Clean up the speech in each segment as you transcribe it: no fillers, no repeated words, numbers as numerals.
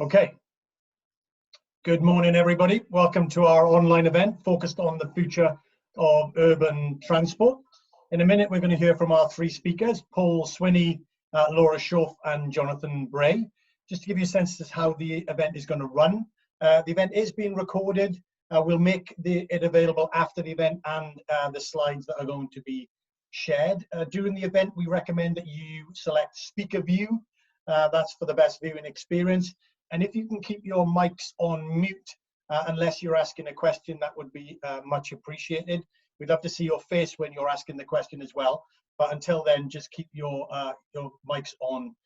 Okay. Good morning, everybody. Welcome to our online event focused on the future of urban transport. In a minute, we're going to hear from our three speakers, Paul Swinney, Laura Shoaf, and Jonathan Bray. Just to give you a sense of how the event is going to run. The event is being recorded. We'll make it available after the event and the slides that are going to be shared. During the event, we recommend that you select speaker view. That's for the best viewing experience. And if you can keep your mics on mute, unless you're asking a question, that would be much appreciated. We'd love to see your face when you're asking the question as well. But until then, just keep your mics on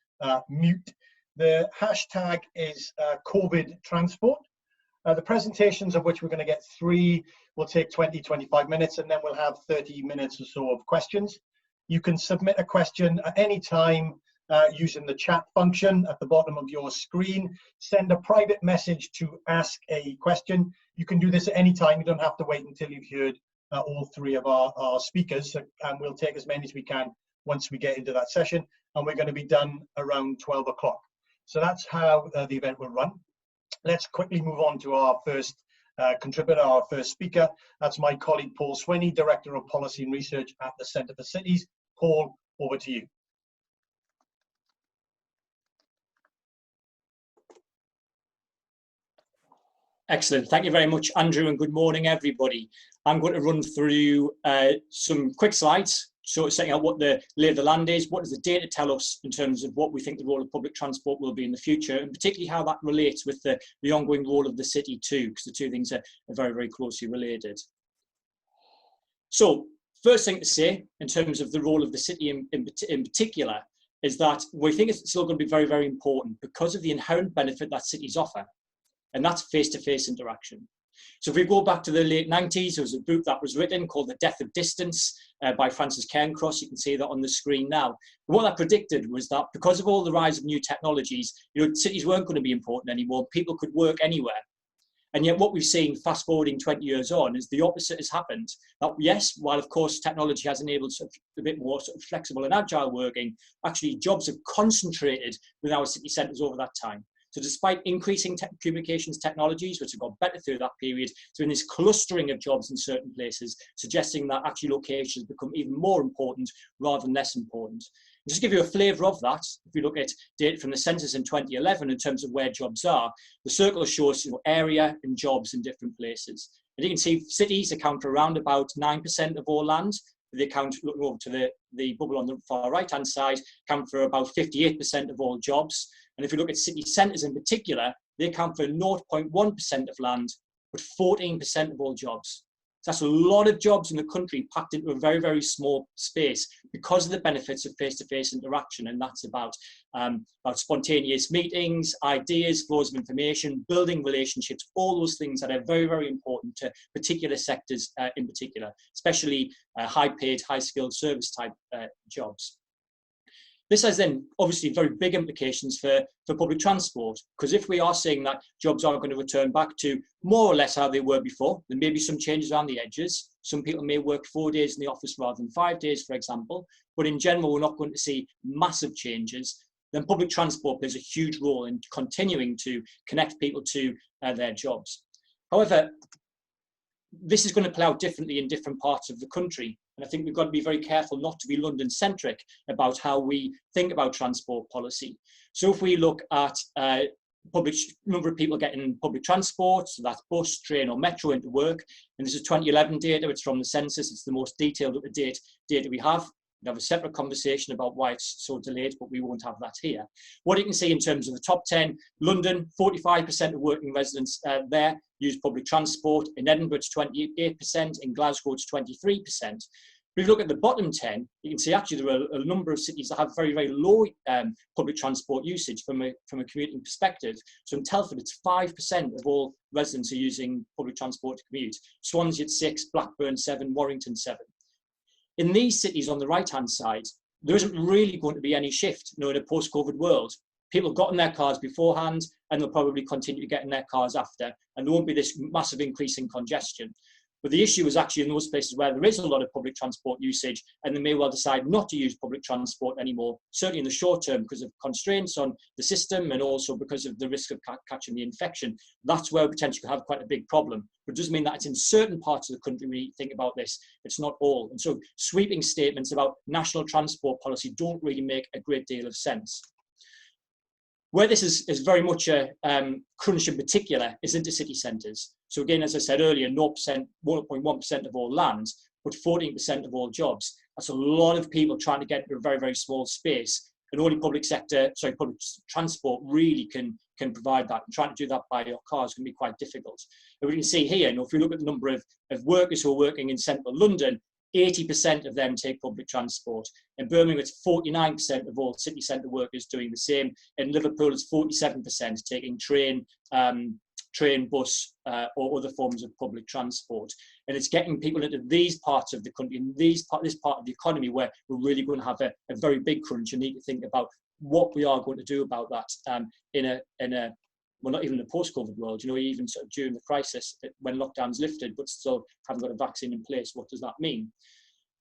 mute. The hashtag is COVID Transport. The presentations, of which we're going to get 3, will take 20-25 minutes, and then we'll have 30 minutes or so of questions. You can submit a question at any time using the chat function at the bottom of your screen. Send a private message to ask a question. You can do this at any time. You don't have to wait until you've heard all 3 of our speakers, and we'll take as many as we can once we get into that session, and we're going to be done around 12 o'clock. So that's how the event will run. Let's quickly move on to our first contributor, our first speaker. That's my colleague Paul Swinney, Director of Policy and Research at the Centre for Cities. Paul, over to you. Excellent. Thank you very much, Andrew, and good morning, everybody. I'm going to run through some quick slides, sort of setting out what the lay of the land is, what does the data tell us in terms of what we think the role of public transport will be in the future, and particularly how that relates with the ongoing role of the city too, because the two things are very, very closely related. So, first thing to say, in terms of the role of the city in particular, is that we think it's still going to be very, very important because of the inherent benefit that cities offer. And that's face-to-face interaction. So if we go back to the late 90s, there was a book that was written called The Death of Distance by Francis Cairncross. You can see that on the screen now. And what that predicted was that because of all the rise of new technologies, cities weren't going to be important anymore. People could work anywhere. And yet what we've seen, fast forwarding 20 years on, is the opposite has happened. That yes, while of course technology has enabled a bit more sort of flexible and agile working, actually jobs have concentrated within our city centres over that time. So despite increasing communications technologies, which have got better through that period, so in this clustering of jobs in certain places, suggesting that actually locations become even more important rather than less important. And just to give you a flavour of that, if we look at data from the census in 2011 in terms of where jobs are, the circle shows area and jobs in different places. And you can see cities account for around about 9% of all land. They account, looking over to the bubble on the far right-hand side, account for about 58% of all jobs. And if you look at city centres in particular, they account for 0.1% of land, but 14% of all jobs. So that's a lot of jobs in the country packed into a very, very small space because of the benefits of face-to-face interaction. And that's about spontaneous meetings, ideas, flows of information, building relationships, all those things that are very, very important to particular sectors in particular, especially high-paid, high-skilled service-type jobs. This has then obviously very big implications for public transport, because if we are saying that jobs are going to return back to more or less how they were before, there may be some changes around the edges. Some people may work 4 days in the office rather than 5 days, for example, but in general, we're not going to see massive changes. Then public transport plays a huge role in continuing to connect people to their jobs. However, this is going to play out differently in different parts of the country. And I think we've got to be very careful not to be London-centric about how we think about transport policy. So if we look at number of people getting public transport, so that's bus, train or metro into work, and this is 2011 data, it's from the census, it's the most detailed up-to-date data we have. We have a separate conversation about why it's so delayed, but we won't have that here. What you can see in terms of the top 10, London, 45% of working residents there use public transport. In Edinburgh, it's 28%. In Glasgow, it's 23%. But if you look at the bottom 10, you can see actually there are a number of cities that have very, very low public transport usage from a commuting perspective. So in Telford, it's 5% of all residents are using public transport to commute. Swansea at 6, Blackburn 7, Warrington 7. In these cities on the right-hand side, there isn't really going to be any shift in a post-COVID world. People got in their cars beforehand, and they'll probably continue to get in their cars after, and there won't be this massive increase in congestion. But the issue is actually in those places where there is a lot of public transport usage, and they may well decide not to use public transport anymore, certainly in the short term because of constraints on the system and also because of the risk of catching the infection. That's where we potentially could have quite a big problem. But it does mean that it's in certain parts of the country we need to think about this. It's not all. And so sweeping statements about national transport policy don't really make a great deal of sense. Where this is very much a crunch in particular is into city centres. So again, as I said earlier, 1.1% of all land, but 14% of all jobs. That's a lot of people trying to get into a very, very small space. And only public transport really can provide that. And trying to do that by your car is going to be quite difficult. And we can see here, if we look at the number of workers who are working in central London, 80% of them take public transport. In Birmingham, it's 49% of all city centre workers doing the same. In Liverpool, it's 47% taking train, bus, or other forms of public transport. And it's getting people into these parts of the country, in this part of the economy, where we're really going to have a very big crunch and need to think about what we are going to do about that well, not even in the post-COVID world, even sort of during the crisis, when lockdown's lifted, but still haven't got a vaccine in place. What does that mean?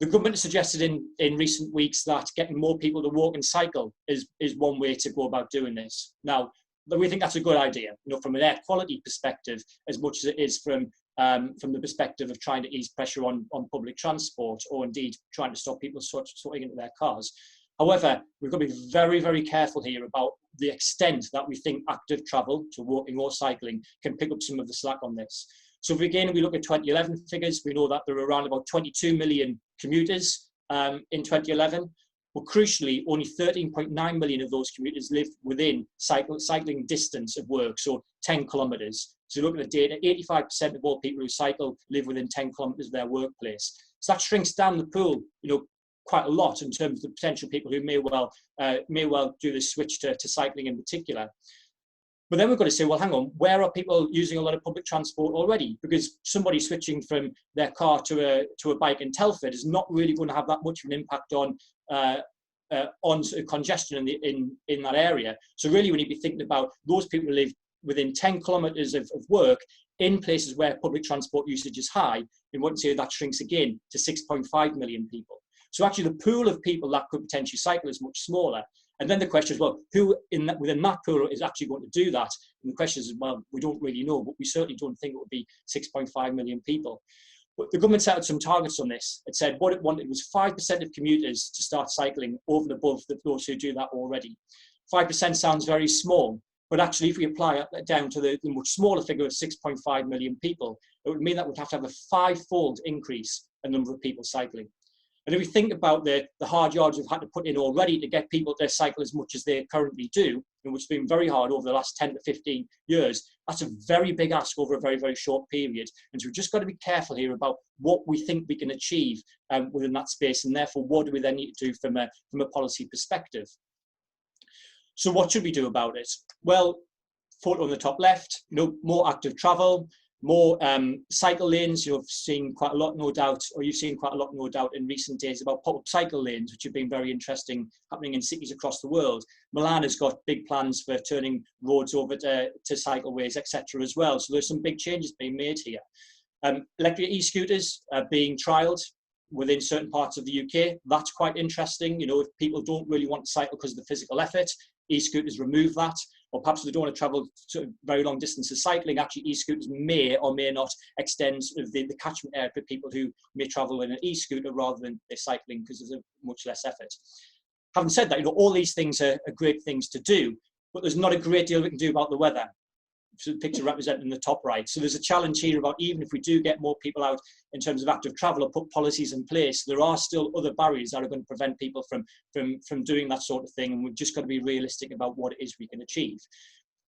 The government has suggested in recent weeks that getting more people to walk and cycle is one way to go about doing this. Now, we think that's a good idea, from an air quality perspective, as much as it is from the perspective of trying to ease pressure on public transport, or indeed trying to stop people sorting into their cars. However, we've got to be very, very careful here about the extent that we think active travel, so walking or cycling, can pick up some of the slack on this. So if we look at 2011 figures, we know that there were around about 22 million commuters in 2011. But crucially, only 13.9 million of those commuters live within cycling distance of work, so 10 kilometres. So look at the data, 85% of all people who cycle live within 10 kilometres of their workplace. So that shrinks down the pool, quite a lot in terms of the potential people who may well do this switch to cycling in particular. But then we've got to say, well, hang on, where are people using a lot of public transport already? Because somebody switching from their car to a bike in Telford is not really going to have that much of an impact on congestion in that area. So really we need to be thinking about those people who live within 10 kilometres of work in places where public transport usage is high. And we want to say that shrinks again to 6.5 million people. So actually the pool of people that could potentially cycle is much smaller. And then the question is, well, who within that pool is actually going to do that? And the question is, well, we don't really know, but we certainly don't think it would be 6.5 million people. But the government set out some targets on this. It said what it wanted was 5% of commuters to start cycling over and above those who do that already. 5% sounds very small, but actually if we apply that down to the much smaller figure of 6.5 million people, it would mean that we'd have to have a five-fold increase in the number of people cycling. And if we think about the hard yards we've had to put in already to get people to cycle as much as they currently do, and which has been very hard over the last 10 to 15 years, that's a very big ask over a very, very short period. And so we've just got to be careful here about what we think we can achieve within that space, and therefore what do we then need to do from a policy perspective. So what should we do about it? Well, photo on the top left, more active travel, more cycle lanes. You've seen quite a lot, no doubt, in recent days about pop-up cycle lanes, which have been very interesting, happening in cities across the world. Milan has got big plans for turning roads over to cycleways, etc. as well. So there's some big changes being made here. Electric e-scooters are being trialled within certain parts of the UK. That's quite interesting. If people don't really want to cycle because of the physical effort, e-scooters remove that. Or perhaps they don't want to travel to very long distances cycling. Actually, e-scooters may or may not extend the catchment area for people who may travel in an e-scooter rather than they're cycling because there's much less effort. Having said that, all these things are great things to do, but there's not a great deal we can do about the weather. So the picture represented in the top right. So there's a challenge here about even if we do get more people out in terms of active travel or put policies in place, there are still other barriers that are going to prevent people from doing that sort of thing. And we've just got to be realistic about what it is we can achieve.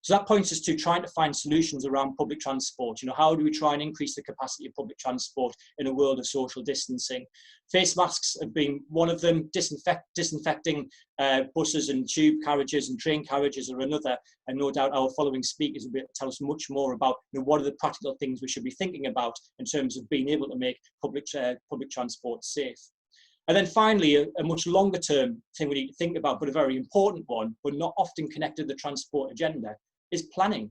So that points us to trying to find solutions around public transport. How do we try and increase the capacity of public transport in a world of social distancing? Face masks have been one of them. Disinfecting buses and tube carriages and train carriages are another. And no doubt our following speakers will be able to tell us much more about what are the practical things we should be thinking about in terms of being able to make public transport safe. And then finally, a much longer term thing we need to think about, but a very important one, but not often connected to the transport agenda, is planning.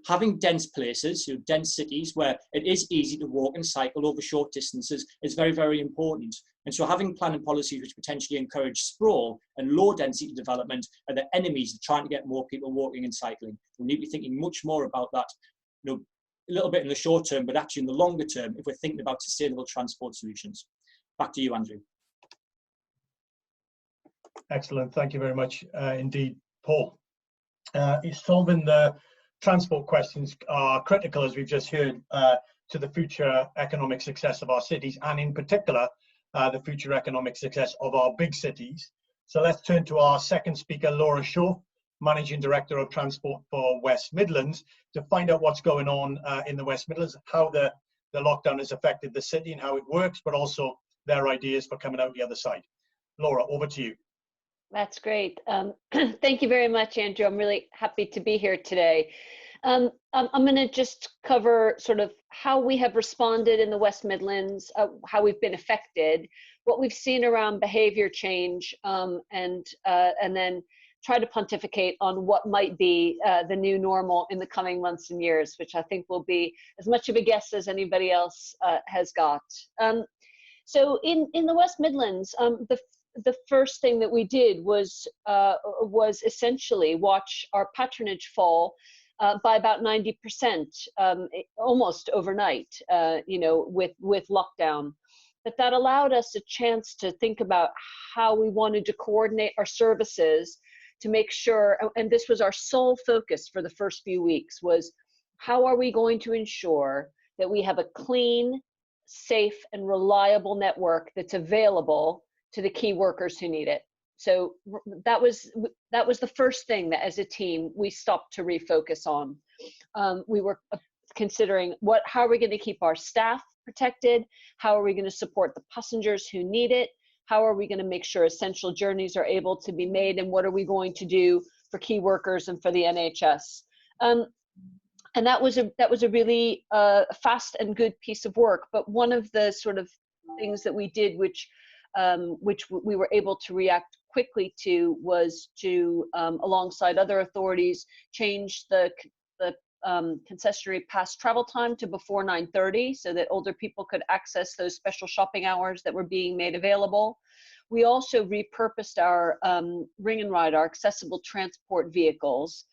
Having dense places, dense cities where it is easy to walk and cycle over short distances is very, very important. And so having planning policies which potentially encourage sprawl and low density development are the enemies of trying to get more people walking and cycling. We need to be thinking much more about that, a little bit in the short term, but actually in the longer term, if we're thinking about sustainable transport solutions. Back to you, Andrew. Excellent. Thank you very much indeed, Paul. Solving the transport questions are critical, as we've just heard, to the future economic success of our cities, and in particular, the future economic success of our big cities. So let's turn to our second speaker, Laura Shoaf, Managing Director of Transport for West Midlands, to find out what's going on in the West Midlands, how the lockdown has affected the city and how it works, but also their ideas for coming out the other side. Laura, over to you. That's great. Thank you very much, Andrew. I'm really happy to be here today. I'm going to just cover sort of how we have responded in the West Midlands, how we've been affected, what we've seen around behaviour change, and then try to pontificate on what might be the new normal in the coming months and years, which I think will be as much of a guess as anybody else has got. So in the West Midlands, the first thing that we did was essentially watch our patronage fall by about 90%, almost overnight, with lockdown. But that allowed us a chance to think about how we wanted to coordinate our services to make sure, and this was our sole focus for the first few weeks, was how are we going to ensure that we have a clean, safe, and reliable network that's available to the key workers who need it. So that was the first thing that as a team we stopped to refocus on. We were considering how are we going to keep our staff protected? How are we going to support the passengers who need it? How are we going to make sure essential journeys are able to be made? And what are we going to do for key workers and for the NHS? And that was a really fast and good piece of work. But one of the sort of things that we did, which we were able to react quickly to, was to, alongside other authorities, change the concessionary pass travel time to before 9:30 so that older people could access those special shopping hours that were being made available. We also repurposed our Ring and Ride, our accessible transport vehicles,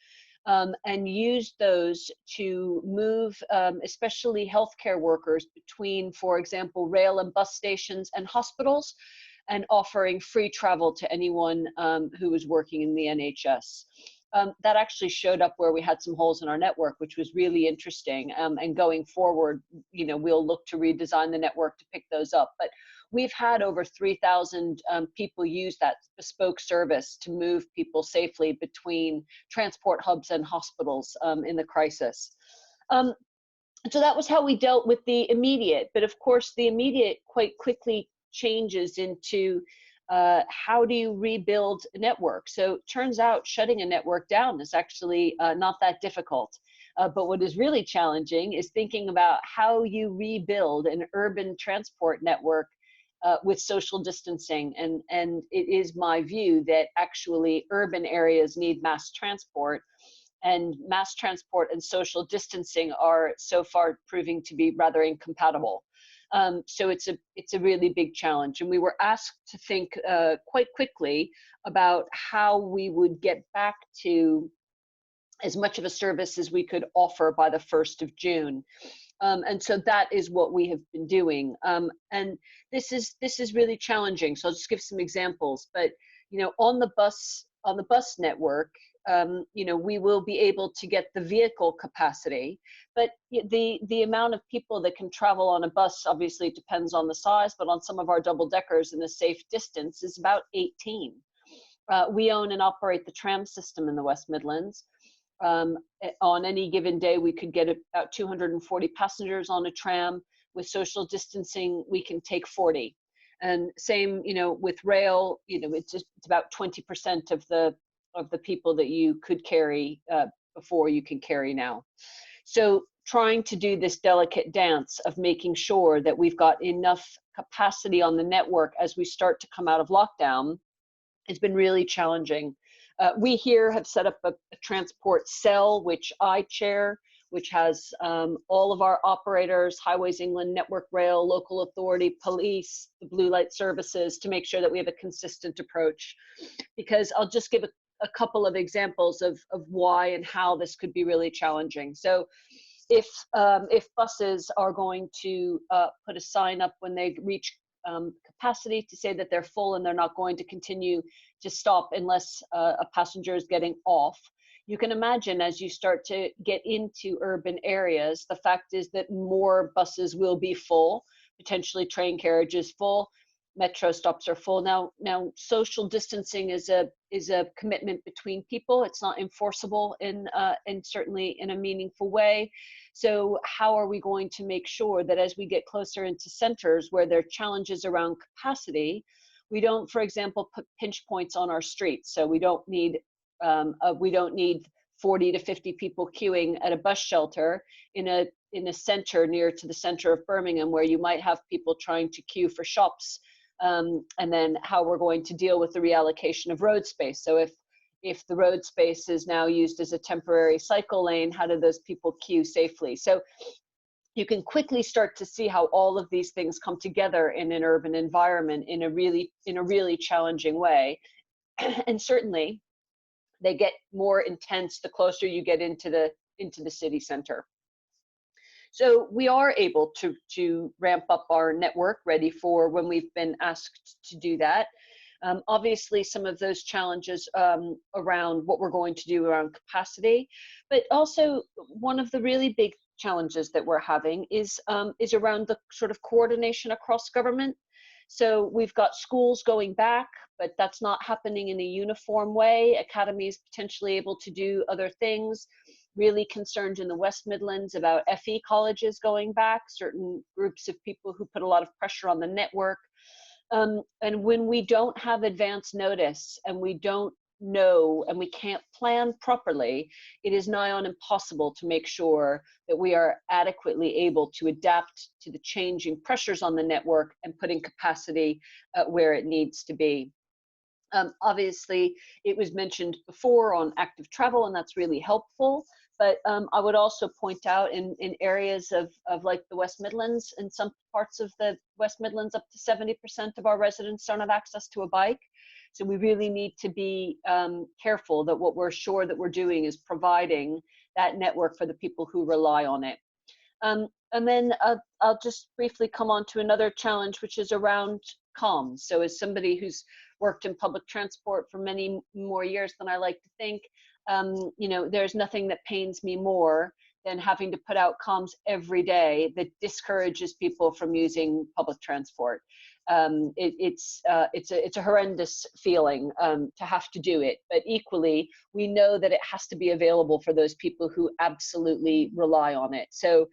and used those to move especially healthcare workers between, for example, rail and bus stations and hospitals, and offering free travel to anyone who was working in the NHS. That actually showed up where we had some holes in our network, which was really interesting. And going forward, we'll look to redesign the network to pick those up. But we've had over 3,000 people use that bespoke service to move people safely between transport hubs and hospitals in the crisis. So that was how we dealt with the immediate. But of course, the immediate quite quickly changes into how do you rebuild a network? So it turns out shutting a network down is actually not that difficult. But what is really challenging is thinking about how you rebuild an urban transport network with social distancing. And it is my view that actually urban areas need mass transport, and mass transport and social distancing are so far proving to be rather incompatible. So it's a really big challenge. And we were asked to think quite quickly about how we would get back to as much of a service as we could offer by the 1st of June. And so that is what we have been doing. And this is really challenging. So I'll just give some examples. But on the bus network, we will be able to get the vehicle capacity, but the amount of people that can travel on a bus obviously depends on the size, but on some of our double deckers in a safe distance is about 18. We own and operate the tram system in the West Midlands. On any given day, we could get about 240 passengers on a tram. With social distancing, we can take 40. And same, with rail, it's about 20% of the people that you could carry before you can carry now. So trying to do this delicate dance of making sure that we've got enough capacity on the network as we start to come out of lockdown has been really challenging. We here have set up a transport cell, which I chair, which has all of our operators, Highways England, Network Rail, local authority, police, the blue light services, to make sure that we have a consistent approach. Because I'll just give a couple of examples of why and how this could be really challenging. So if buses are going to put a sign up when they reach capacity to say that they're full and they're not going to continue to stop unless a passenger is getting off, you can imagine as you start to get into urban areas, the fact is that more buses will be full, potentially train carriages full, metro stops are full. Now social distancing is a commitment between people. It's not enforceable in certainly in a meaningful way. So how are we going to make sure that as we get closer into centers where there are challenges around capacity, we don't, for example, put pinch points on our streets? So we don't need 40 to 50 people queuing at a bus shelter in a center near to the center of Birmingham, where you might have people trying to queue for shops, and then how we're going to deal with the reallocation of road space. So if the road space is now used as a temporary cycle lane, how do those people queue safely? So you can quickly start to see how all of these things come together in an urban environment in a really challenging way. And certainly they get more intense the closer you get into the city center. So we are able to ramp up our network ready for when we've been asked to do that. Obviously, some of those challenges around what we're going to do around capacity, but also one of the really big challenges that we're having is around the sort of coordination across government. So we've got schools going back, but that's not happening in a uniform way. Academies potentially able to do other things. Really concerned in the West Midlands about FE colleges going back, certain groups of people who put a lot of pressure on the network. And when we don't have advance notice and we don't know and we can't plan properly, it is nigh on impossible to make sure that we are adequately able to adapt to the changing pressures on the network and putting capacity where it needs to be. Obviously, it was mentioned before on active travel, and that's really helpful. But I would also point out in areas of like the West Midlands, in some parts of the West Midlands, up to 70% of our residents don't have access to a bike. So we really need to be careful that what we're sure that we're doing is providing that network for the people who rely on it. And then I'll just briefly come on to another challenge, which is around comms. So as somebody who's worked in public transport for many more years than I like to think, you know, there's nothing that pains me more than having to put out comms every day that discourages people from using public transport. It's a horrendous feeling to have to do it, but equally we know that it has to be available for those people who absolutely rely on it. So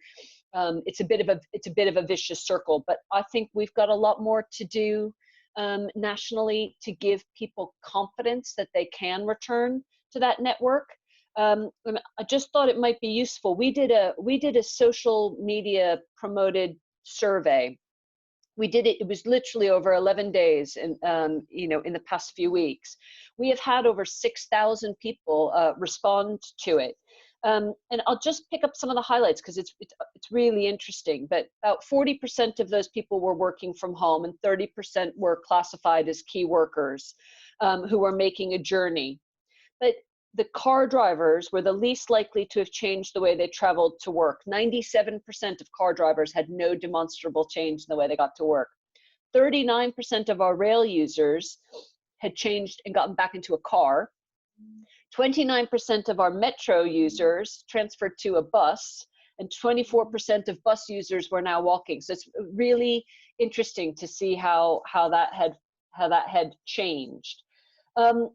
it's a bit of a vicious circle, but I think we've got a lot more to do nationally to give people confidence that they can return to that network. I just thought it might be useful. We did a social media promoted survey. We did it. It was literally over 11 days, and you know, in the past few weeks, we have had over 6,000 people respond to it. And I'll just pick up some of the highlights because it's really interesting. But about 40% of those people were working from home, and 30% were classified as key workers who were making a journey. But the car drivers were the least likely to have changed the way they traveled to work. 97% of car drivers had no demonstrable change in the way they got to work. 39% of our rail users had changed and gotten back into a car. 29% of our metro users transferred to a bus, and 24% of bus users were now walking. So it's really interesting to see how that had changed.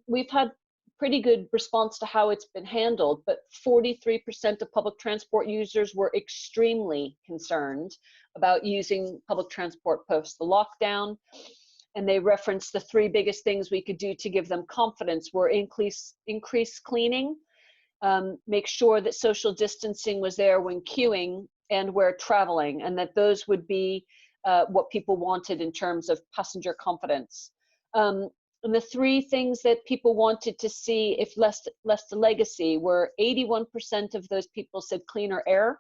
We've had pretty good response to how it's been handled, but 43% of public transport users were extremely concerned about using public transport post the lockdown. And they referenced the three biggest things we could do to give them confidence were increase cleaning, make sure that social distancing was there when queuing and where traveling, and that those would be what people wanted in terms of passenger confidence. And the three things that people wanted to see if left a legacy were 81% of those people said cleaner air,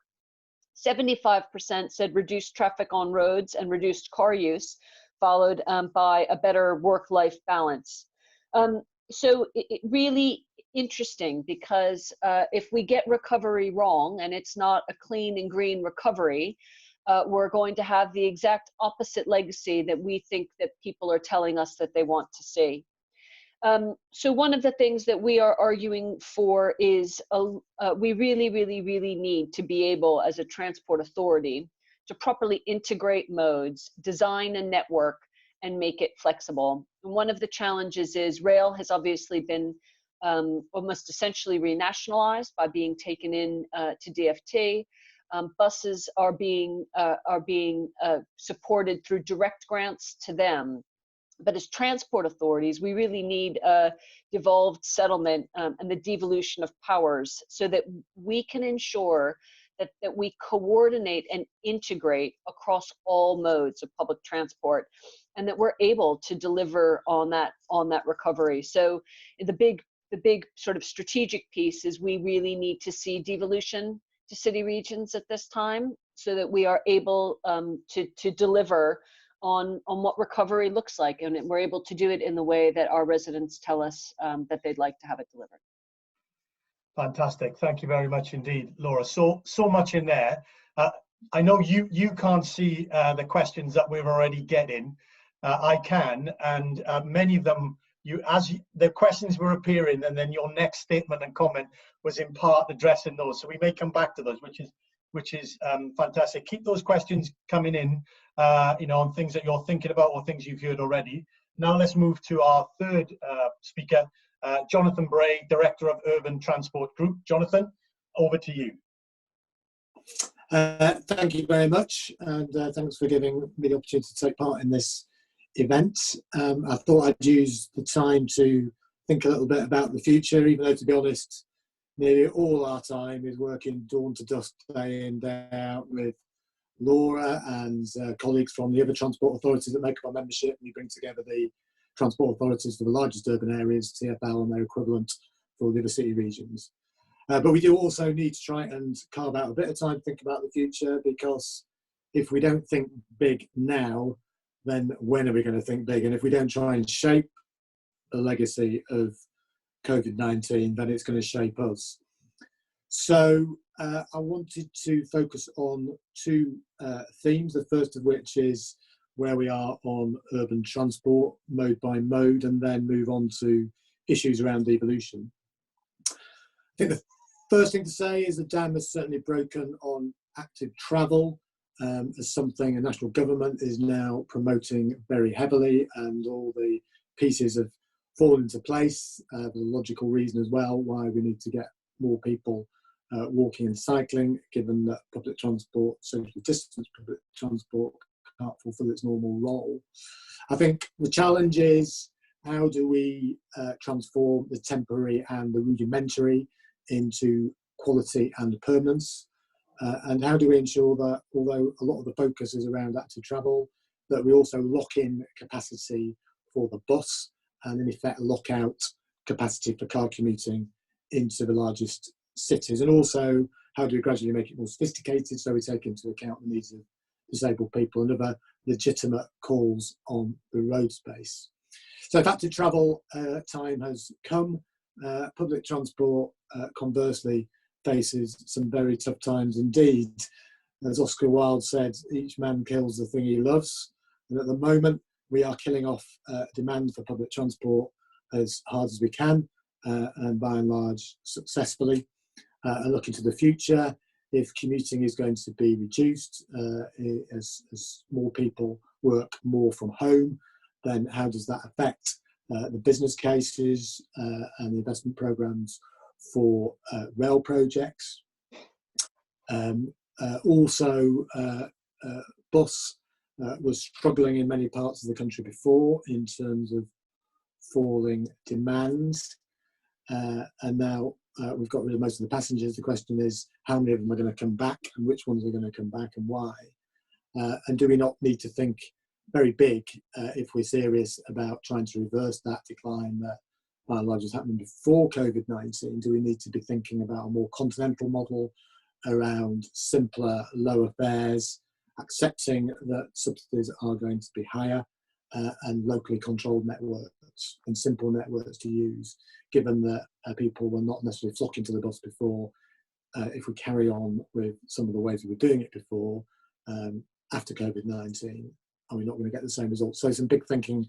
75% said reduced traffic on roads and reduced car use, followed by a better work-life balance. So it really interesting, because if we get recovery wrong and it's not a clean and green recovery, we're going to have the exact opposite legacy that we think that people are telling us that they want to see. So one of the things that we are arguing for is we really, really, really need to be able, as a transport authority, to properly integrate modes, design a network, and make it flexible. And one of the challenges is rail has obviously been almost essentially renationalized by being taken in to DFT. Buses are being supported through direct grants to them. But as transport authorities, we really need a devolved settlement and the devolution of powers so that we can ensure that we coordinate and integrate across all modes of public transport, and that we're able to deliver on that recovery. So the big sort of strategic piece is we really need to see devolution to city regions at this time, so that we are able to deliver on what recovery looks like, and we're able to do it in the way that our residents tell us that they'd like to have it delivered. Fantastic. Thank you very much indeed, Laura. So much in there. I know you can't see the questions that we're already getting. I can, and many of them, the questions were appearing, and then your next statement and comment was in part addressing those. So we may come back to those, which is fantastic. Keep those questions coming in, on things that you're thinking about or things you've heard already. Now let's move to our third speaker, Jonathan Bray, Director of Urban Transport Group. Jonathan, over to you. Thank you very much, and thanks for giving me the opportunity to take part in this event. I thought I'd use the time to think a little bit about the future, even though, to be honest, nearly all our time is working dawn to dusk, day in, day out, with Laura and colleagues from the other transport authorities that make up our membership. We bring together the transport authorities for the largest urban areas, TfL, and their equivalent for the other city regions. But we do also need to try and carve out a bit of time to think about the future, because if we don't think big now, then when are we going to think big? And if we don't try and shape the legacy of COVID-19, then it's going to shape us. So I wanted to focus on two themes, the first of which is where we are on urban transport, mode by mode, and then move on to issues around devolution. I think the first thing to say is the dam has certainly broken on active travel, as something the national government is now promoting very heavily, and all the pieces have fallen into place. There's a logical reason as well why we need to get more people walking and cycling, given that public transport, socially distanced public transport, can't fulfill its normal role. I think the challenge is, how do we transform the temporary and the rudimentary into quality and permanence? And how do we ensure that, although a lot of the focus is around active travel, that we also lock in capacity for the bus, and in effect lock out capacity for car commuting into the largest cities? And also, how do we gradually make it more sophisticated so we take into account the needs of disabled people and other legitimate calls on the road space? So if active travel time has come, public transport conversely faces some very tough times indeed. As Oscar Wilde said, each man kills the thing he loves. And at the moment, we are killing off demand for public transport as hard as we can, and by and large successfully. And looking to the future, if commuting is going to be reduced as more people work more from home, then how does that affect the business cases and the investment programs for rail projects? Also, bus was struggling in many parts of the country before in terms of falling demand, and now we've got rid of most of the passengers. The question is, how many of them are going to come back, and which ones are going to come back, and why? And do we not need to think very big if we're serious about trying to reverse that decline that by and large was happening before COVID-19. Do we need to be thinking about a more continental model around simpler, lower fares, accepting that subsidies are going to be higher, and locally controlled networks and simple networks to use, given that people were not necessarily flocking to the bus before. If we carry on with some of the ways we were doing it before, after COVID-19, are we not going to get the same results? So some big thinking,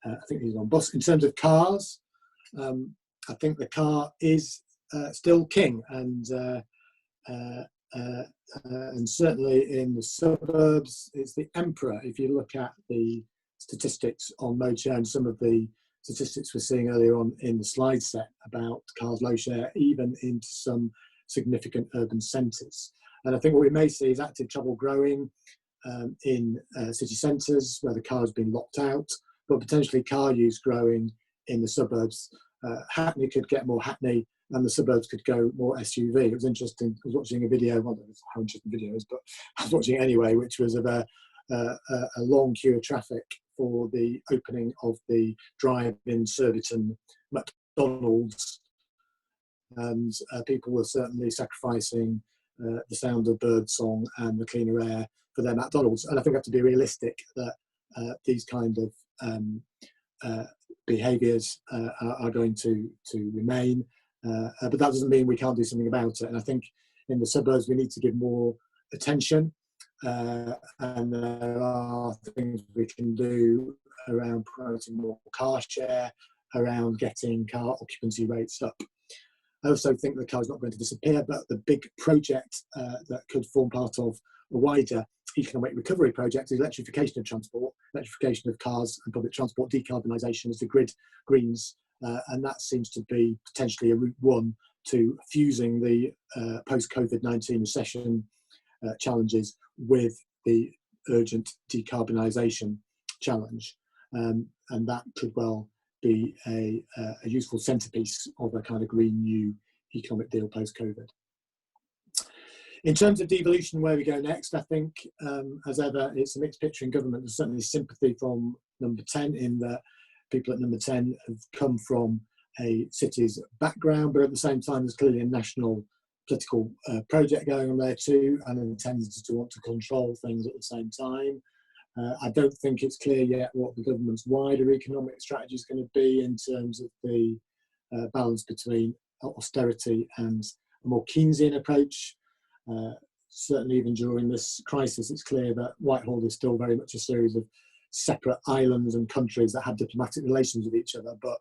I think, needed on bus. In terms of cars, I think the car is still king, and certainly in the suburbs, it's the emperor. If you look at the statistics on mode share and some of the statistics we're seeing earlier on in the slide set about cars low share, even into some significant urban centres. And I think what we may see is active travel growing in city centres where the car has been locked out, but potentially car use growing in the suburbs. Hackney could get more Hackney and the suburbs could go more SUV. It was interesting. I was watching a video, well, I don't know how interesting the video is, but I was watching it anyway, which was of a long queue of traffic for the opening of the drive-in Surbiton McDonald's. And people were certainly sacrificing the sound of birdsong and the cleaner air for their McDonald's. And I think we have to be realistic that these kind of behaviours are going to remain. But that doesn't mean we can't do something about it. And I think in the suburbs we need to give more attention. And there are things we can do around promoting more car share, around getting car occupancy rates up. I also think the car is not going to disappear, but the big project that could form part of a wider economic recovery project is electrification of transport, electrification of cars and public transport, decarbonisation as the grid greens, and that seems to be potentially a route one to fusing the post-COVID-19 recession challenges with the urgent decarbonisation challenge, and that could well be a useful centrepiece of a kind of green new economic deal post-COVID. In terms of devolution, where we go next, I think, as ever, it's a mixed picture in government. There's certainly sympathy from number 10 in that people at number 10 have come from a city's background, but at the same time, there's clearly a national political project going on there too, and an tendency to want to control things at the same time. I don't think it's clear yet what the government's wider economic strategy is going to be in terms of the balance between austerity and a more Keynesian approach. Certainly even during this crisis, it's clear that Whitehall is still very much a series of separate islands and countries that have diplomatic relations with each other, but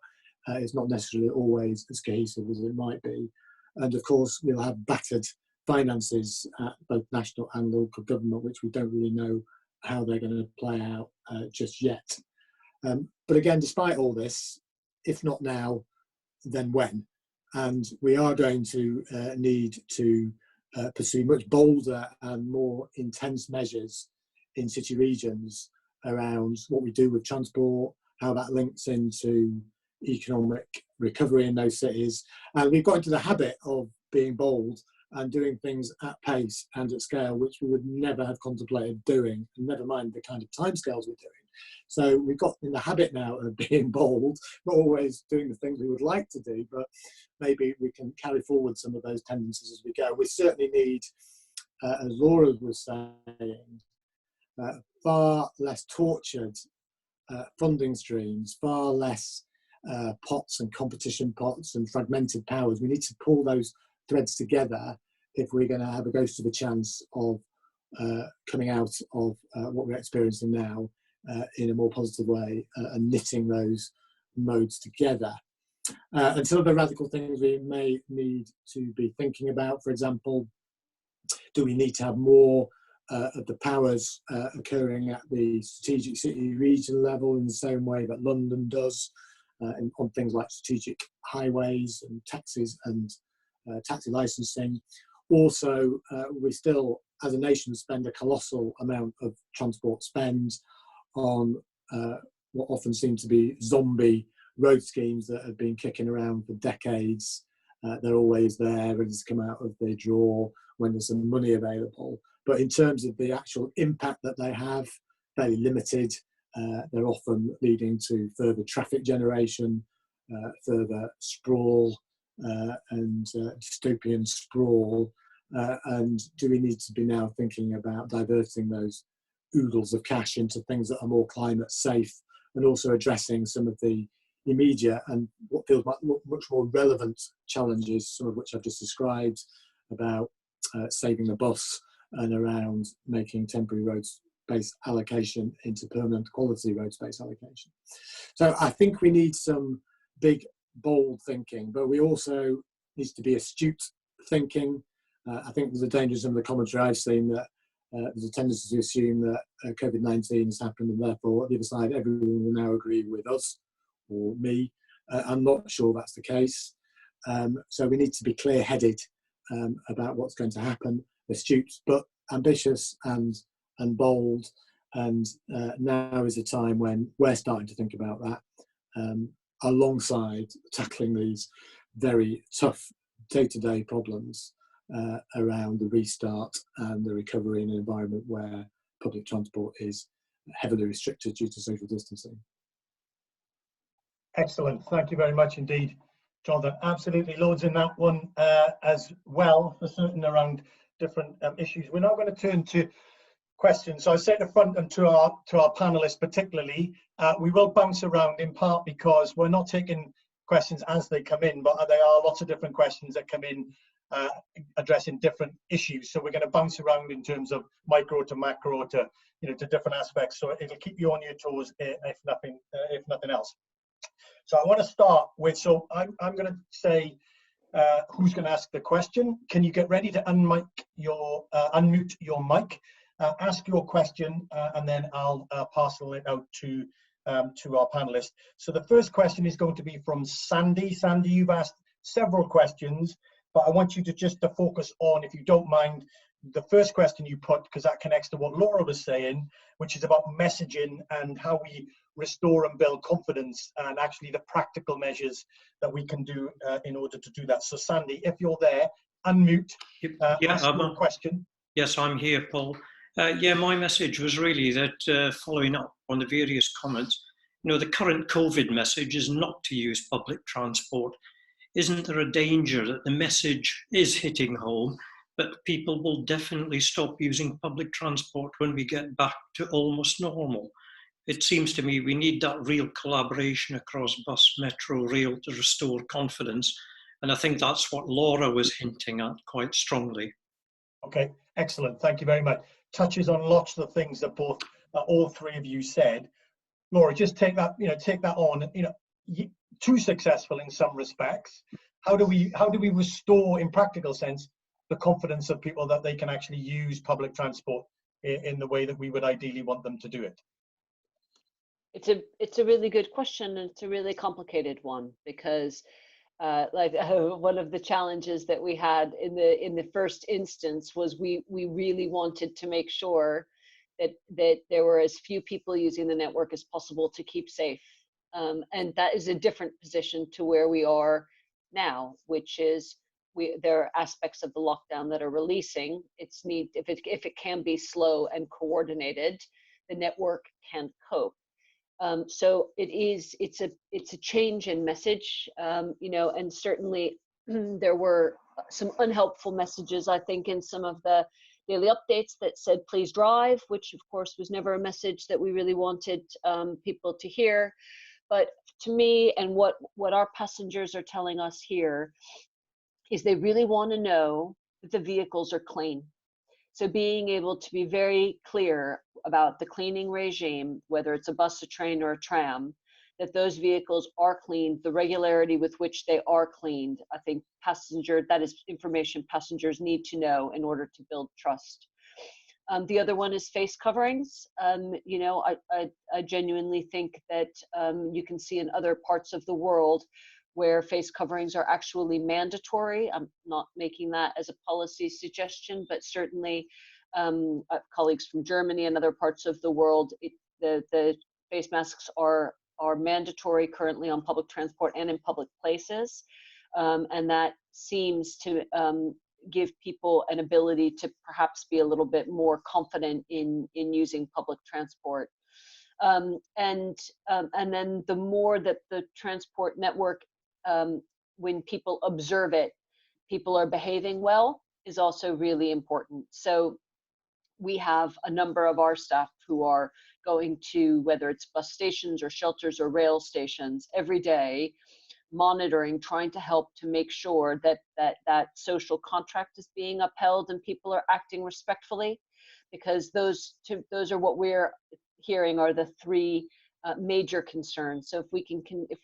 it's not necessarily always as cohesive as it might be. And of course, we'll have battered finances at both national and local government, which we don't really know how they're going to play out just yet. But again, despite all this, if not now, then when? And we are going to need to pursue much bolder and more intense measures in city regions around what we do with transport, how that links into economic recovery in those cities. And we've got into the habit of being bold and doing things at pace and at scale, which we would never have contemplated doing, and never mind the kind of timescales we're doing. So we've got in the habit now of being bold, not always doing the things we would like to do, but maybe we can carry forward some of those tendencies as we go. We certainly need, as Laura was saying, far less tortured funding streams, far less pots and competition pots and fragmented powers. We need to pull those threads together if we're going to have a ghost of a chance of coming out of what we're experiencing now in a more positive way and knitting those modes together. And some of the radical things we may need to be thinking about, for example, do we need to have more of the powers occurring at the strategic city region level in the same way that London does on things like strategic highways and taxis and taxi licensing. Also, we still, as a nation, spend a colossal amount of transport spend on what often seem to be zombie road schemes that have been kicking around for decades. They're always there, ready to come out of the drawer when there's some money available. But in terms of the actual impact that they have, very limited, They're often leading to further traffic generation, further sprawl and dystopian sprawl. And do we need to be now thinking about diverting those oodles of cash into things that are more climate safe, and also addressing some of the immediate and what feels much more relevant challenges, some of which I've just described, about saving the bus and around making temporary road space allocation into permanent quality road space allocation. So I think we need some big, bold thinking, but we also need to be astute thinking. I think there's a danger in some of the commentary I've seen that there's a tendency to assume that COVID-19 has happened and therefore at the other side everyone will now agree with us or me. I'm not sure that's the case. So we need to be clear-headed about what's going to happen, astute but ambitious and bold. And now is a time when we're starting to think about that alongside tackling these very tough day-to-day problems around the restart and the recovery in an environment where public transport is heavily restricted due to social distancing. Excellent. Thank you very much indeed, Jonathan. Absolutely loads in that one as well, for certain, around different issues. We're now going to turn to questions. So I say to front and to our panelists particularly, we will bounce around in part because we're not taking questions as they come in, but there are lots of different questions that come in addressing different issues. So we're going to bounce around in terms of micro to macro to to different aspects. So it'll keep you on your toes if nothing else. So I want to start with, so I'm going to say who's going to ask the question. Can you get ready to unmute your mic, ask your question, and then I'll parcel it out to our panelists. So the first question is going to be from Sandy. Sandy, you've asked several questions, but I want you to focus on, if you don't mind, the first question you put, because that connects to what Laura was saying, which is about messaging and how we restore and build confidence, and actually the practical measures that we can do in order to do that. So Sandy, if you're there, unmute, ask your question. Yes, I'm here, Paul. Yeah, my message was really that following up on the various comments, the current COVID message is not to use public transport. Isn't there a danger that the message is hitting home, but people will definitely stop using public transport when we get back to almost normal? It seems to me we need that real collaboration across bus, metro, rail to restore confidence. And I think that's what Laura was hinting at quite strongly. Okay, excellent. Thank you very much. Touches on lots of the things that all three of you said. Laura, just take that, take that on. Too successful in some respects. How do we restore, in practical sense, the confidence of people that they can actually use public transport in the way that we would ideally want them to do it? It's a really good question, and it's a really complicated one, because one of the challenges that we had in the first instance was we really wanted to make sure that there were as few people using the network as possible to keep safe, and that is a different position to where we are now, which is there are aspects of the lockdown that are releasing. If it can be slow and coordinated, the network can cope. So it's a change in message, and certainly there were some unhelpful messages, I think, in some of the daily updates that said, please drive, which of course was never a message that we really wanted people to hear. But to me, and what our passengers are telling us here, is they really want to know that the vehicles are clean. So being able to be very clear about the cleaning regime, whether it's a bus, a train, or a tram, that those vehicles are cleaned, the regularity with which they are cleaned. I think that is information passengers need to know in order to build trust. The other one is face coverings. I genuinely think that you can see in other parts of the world where face coverings are actually mandatory. I'm not making that as a policy suggestion, but certainly colleagues from Germany and other parts of the world, the face masks are mandatory currently on public transport and in public places. And that seems to give people an ability to perhaps be a little bit more confident in using public transport. And then the more that the transport network, when people observe it, people are behaving well is also really important. So we have a number of our staff who are going to, whether it's bus stations or shelters or rail stations, every day, monitoring, trying to help to make sure that that social contract is being upheld and people are acting respectfully, because those are what we're hearing are the three major concerns. So if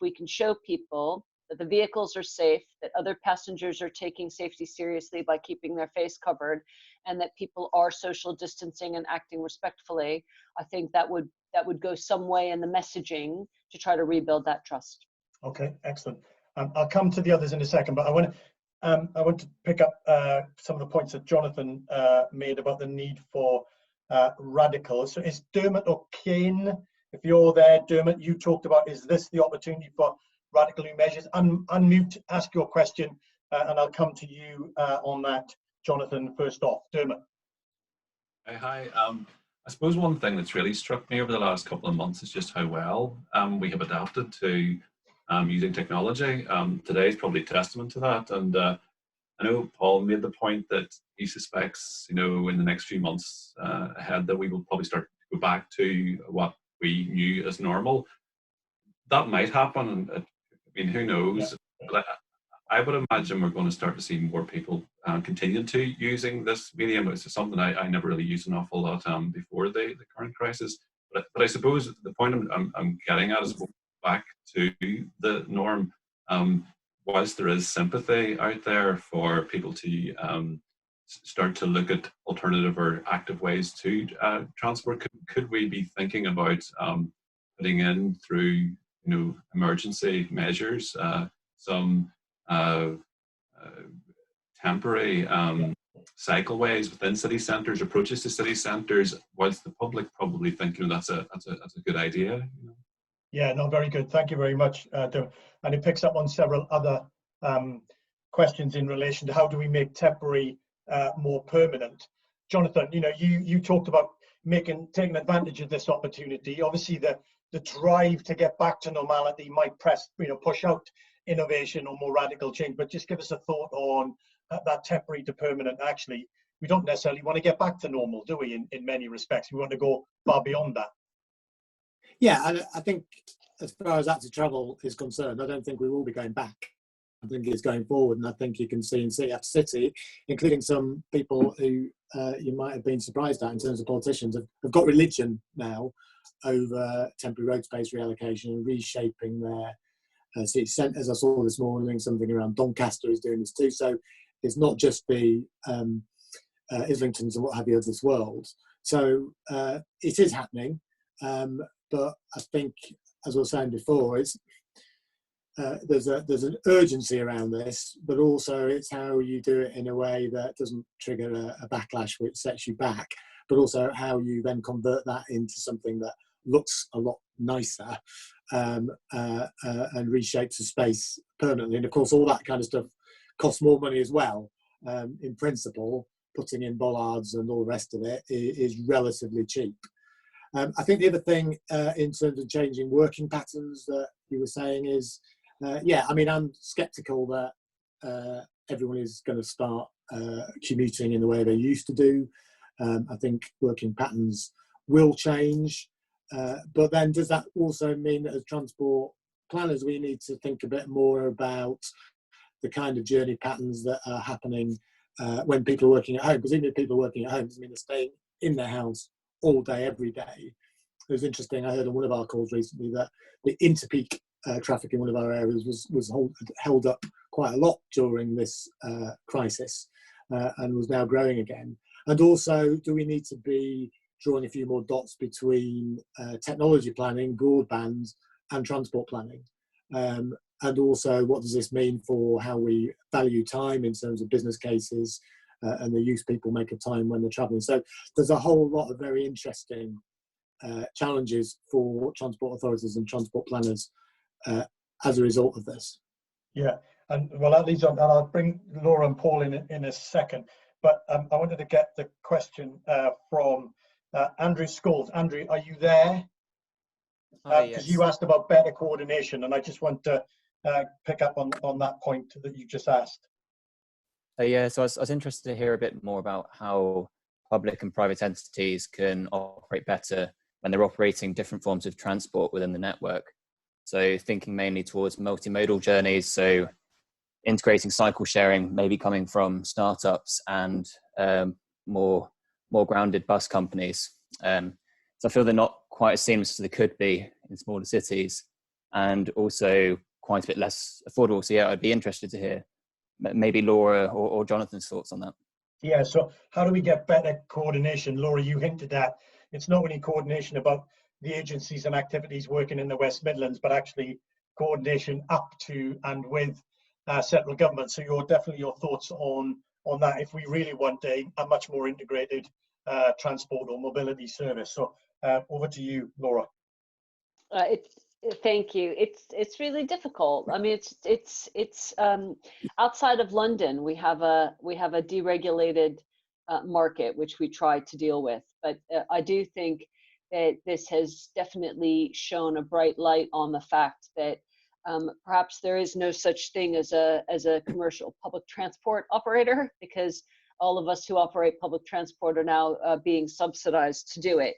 we can show people that the vehicles are safe, that other passengers are taking safety seriously by keeping their face covered, and that people are social distancing and acting respectfully, I think that would go some way in the messaging to try to rebuild that trust. Okay, excellent. I'll come to the others in a second, but I want to pick up some of the points that Jonathan made about the need for radicals. So is Dermot or Kane, if you're there, Dermot, you talked about, is this the opportunity for radical new measures? Unmute, ask your question, and I'll come to you on that, Jonathan, first off. Dermot. Hi. I suppose one thing that's really struck me over the last couple of months is just how well we have adapted to using technology. Today is probably testament to that. And I know Paul made the point that he suspects, in the next few months ahead, that we will probably start to go back to what we knew as normal. That might happen. I mean, who knows? Yeah. But I would imagine we're going to start to see more people continue to using this medium. It's something I never really used an awful lot before the current crisis. But I suppose the point I'm getting at is back to the norm. Whilst there is sympathy out there for people to start to look at alternative or active ways to transport, could we be thinking about putting in through emergency measures some temporary cycleways within city centres, approaches to city centres, whilst the public probably think that's a good idea. Yeah, no, very good. Thank you very much, Dermot. And it picks up on several other questions in relation to how do we make temporary more permanent. Jonathan, you talked about taking advantage of this opportunity. Obviously, the drive to get back to normality might push out innovation or more radical change, but just give us a thought on that temporary to permanent. Actually, we don't necessarily want to get back to normal, do we, in many respects? We want to go far beyond that. Yeah, and I think as far as active travel is concerned, I don't think we will be going back. I think it's going forward, and I think you can see in city after city, including some people who you might have been surprised at in terms of politicians, have got religion now over temporary road space reallocation and reshaping their city centres. I saw this morning something around Doncaster is doing this too. So it's not just the Islingtons and what have you of this world. So it is happening. But I think, as I was saying before, there's an urgency around this, but also it's how you do it in a way that doesn't trigger a backlash which sets you back, but also how you then convert that into something that looks a lot nicer and reshapes the space permanently. And of course, all that kind of stuff costs more money as well. In principle, putting in bollards and all the rest of it is relatively cheap. I think the other thing in terms of changing working patterns that you were saying is, I'm sceptical that everyone is going to start commuting in the way they used to do. I think working patterns will change. But then does that also mean that as transport planners, we need to think a bit more about the kind of journey patterns that are happening when people are working at home? Because even if people are working at home, doesn't mean they're staying in their house all day, every day. It was interesting, I heard on one of our calls recently that the interpeak traffic in one of our areas was held up quite a lot during this crisis and was now growing again. And also, do we need to be drawing a few more dots between technology planning, broadband, and transport planning? And also, what does this mean for how we value time in terms of business cases and the use people make of time when they're travelling? So there's a whole lot of very interesting challenges for transport authorities and transport planners as a result of this. Yeah, and well, that leads on, and I'll bring Laura and Paul in a second. But I wanted to get the question from Andrew Scholes. Andrew, are you there? Because you asked about better coordination, and I just want to pick up on that point that you just asked. Yeah, so I was interested to hear a bit more about how public and private entities can operate better when they're operating different forms of transport within the network. So thinking mainly towards multimodal journeys, so integrating cycle sharing, maybe coming from startups and more grounded bus companies. So I feel they're not quite as seamless as they could be in smaller cities, and also quite a bit less affordable. So yeah, I'd be interested to hear maybe Laura or Jonathan's thoughts on that. Yeah, so how do we get better coordination? Laura, you hinted at it's not only coordination about the agencies and activities working in the West Midlands, but actually coordination up to and with central government. So your thoughts on that if we really want a much more integrated transport or mobility service. So over to you, Laura. Thank you. It's really difficult. I mean, it's outside of London, we have a deregulated market which we try to deal with. But I do think that this has definitely shone a bright light on the fact that perhaps there is no such thing as a commercial public transport operator, because all of us who operate public transport are now being subsidized to do it.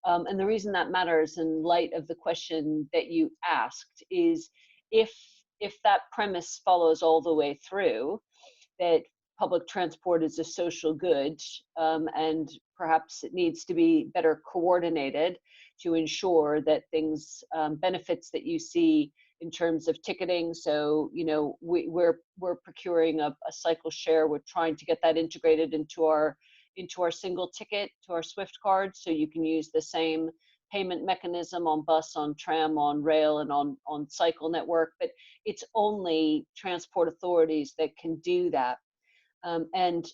And the reason that matters in light of the question that you asked is if that premise follows all the way through, that public transport is a social good, and perhaps it needs to be better coordinated to ensure that things, benefits that you see in terms of ticketing. So, you know, we're procuring a cycle share. We're trying to get that integrated into our single ticket, to our Swift card, so you can use the same payment mechanism on bus, on tram, on rail, and on cycle network. But it's only transport authorities that can do that. And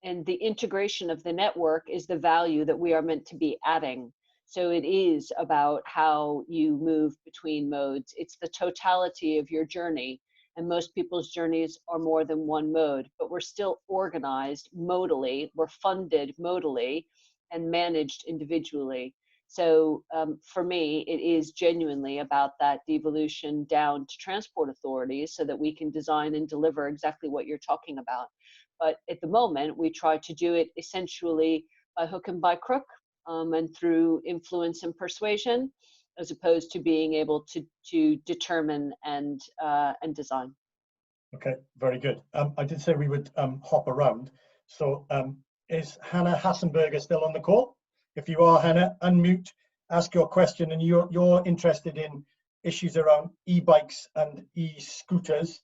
the integration of the network is the value that we are meant to be adding. So it is about how you move between modes. It's the totality of your journey. And most people's journeys are more than one mode, but we're still organized modally, we're funded modally, and managed individually. So for me, it is genuinely about that devolution down to transport authorities so that we can design and deliver exactly what you're talking about. But at the moment, we try to do it essentially by hook and by crook, and through influence and persuasion, as opposed to being able to determine and design. Okay, very good. I did say we would hop around. So is Hannah Hassenberger still on the call? If you are, Hannah, unmute, ask your question, and you're interested in issues around e-bikes and e-scooters,